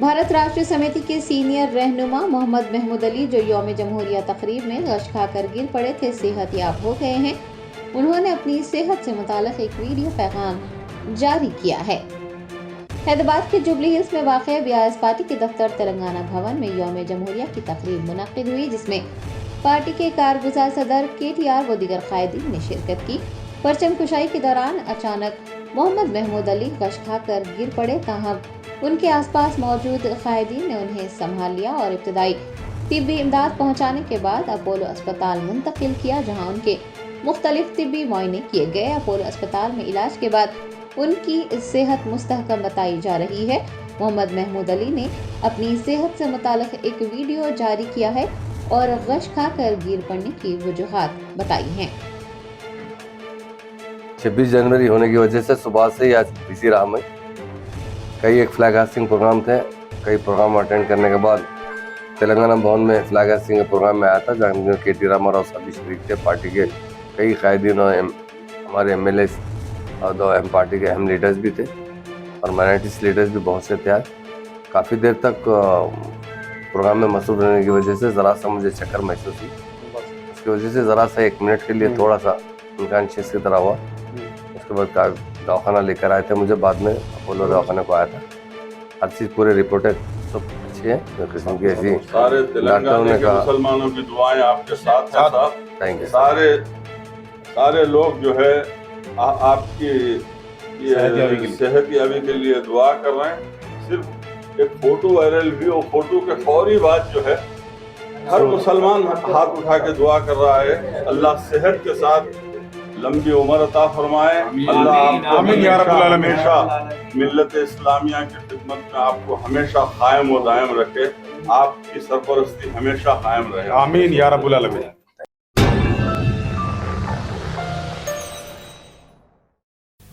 भारत राष्ट्रीय समिति के सीनियर रहनुमा मोहम्मद महमूद अली, जो यौम जमहूरिया तकरीब में गश खाकर गिर पड़े थे, सेहत याब हो गए हैं। उन्होंने अपनी सेहत से मुताल्लिक़ एक वीडियो पैगाम जारी किया है। हैदराबाद के जुबली हिल्स में वाक़ बीआरएस पार्टी के दफ्तर तेलंगाना भवन में यौम जमहूरिया की तकरीब मुनक़्क़िद हुई, जिसमें पार्टी के कारगुज़ार सदर KTR व दीगर कायदीन ने शिरकत की। परचम कुशाई के दौरान अचानक मोहम्मद महमूद अली गश खाकर गिर पड़े, ताहम उनके आसपास मौजूद कायदीन ने उन्हें संभाल लिया और इब्तदाई तिब्बी इमदाद पहुंचाने के बाद अपोलो अस्पताल मुंतकिल किया, जहां उनके मुख्तलिफ तिब्बी मुआयने किए गए। अपोलो अस्पताल में इलाज के बाद उनकी सेहत मुस्तहकम बताई जा रही है। मोहम्मद महमूद अली ने अपनी सेहत से मुताल्लिक़ एक वीडियो जारी किया है और गश खाकर गिर पड़ने की वजूहात बताई हैं। 26 जनवरी होने की वजह से सुबह से ही आज बिजी रहा मैं। कई एक फ्लैग हास्टिंग प्रोग्राम थे, कई प्रोग्राम अटेंड करने के बाद तेलंगाना भवन में फ्लैग हास्टिंग के प्रोग्राम में आया था, जहाँ KT रामाराव साहब शरीक थे। पार्टी के कई कायदीन और हमारे MLA और 2 अहम पार्टी के अहम लीडर्स भी थे और माइनॉरिटीज लीडर्स भी बहुत से थे। आज काफ़ी देर तक प्रोग्राम में मसरूफ रहने की वजह से ज़रा सा मुझे चक्कर महसूस हुई। इसकी वजह से ज़रा सा 1 मिनट के लिए थोड़ा सा अनकॉन्शियस की तरह हुआ। उसके बाद दवाखाना लेकर आए थे मुझे, बाद में अपोलो दवाखाने को आया था। हर चीज़ पूरे रिपोर्टेड सब अच्छी है। जो किस्म की ऐसी सारे तेलंगाना के मुसलमानों की दुआएं आपके साथ हैं साहब। Thank you. सारे लोग जो है आपकी सेहत याबी के लिए दुआ कर रहे हैं। सिर्फ एक फोटो वायरल हुई और फोटो के फौरी बाद जो है हर मुसलमान हाथ उठा के दुआ कर रहा है, अल्लाह सेहत के साथ लंबी उम्र अता फरमाए। अल्लाह आपको हमेशा मिल्लत इस्लामिया की खिदमत में आपको हमेशा कायम व दायम रखे। आपकी सरपरस्ती हमेशा कायम रहे। आमीन या रब्बुल आलमीन।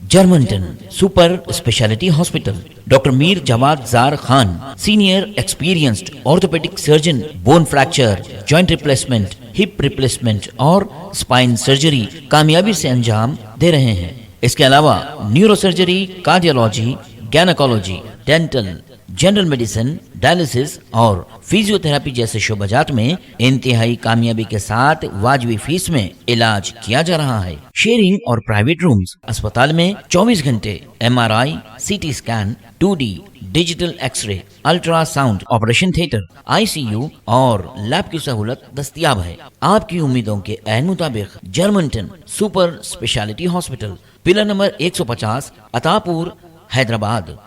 Germanton super speciality hospital, doctor Mir Jawad Jar Khan, senior experienced orthopaedic surgeon, bone fracture, joint replacement, hip replacement और स्पाइन सर्जरी कामयाबी से अंजाम दे रहे हैं। इसके अलावा neuro surgery, cardiology, gynaecology, dental, general medicine, dialysis और फिजियोथेरेपी जैसे शोबाजात में इंतहाई कामयाबी के साथ वाजिबी फीस में इलाज किया जा रहा है। शेयरिंग और प्राइवेट रूम्स, अस्पताल में 24 घंटे MRI, CT scan, 2D digital X-ray, ultrasound, operation theatre, ICU और लैब की सहूलत दस्तयाब है। आपकी उम्मीदों के ऐन मुताबिक Germanton super speciality hospital, pillar number 150, Attapur, Hyderabad.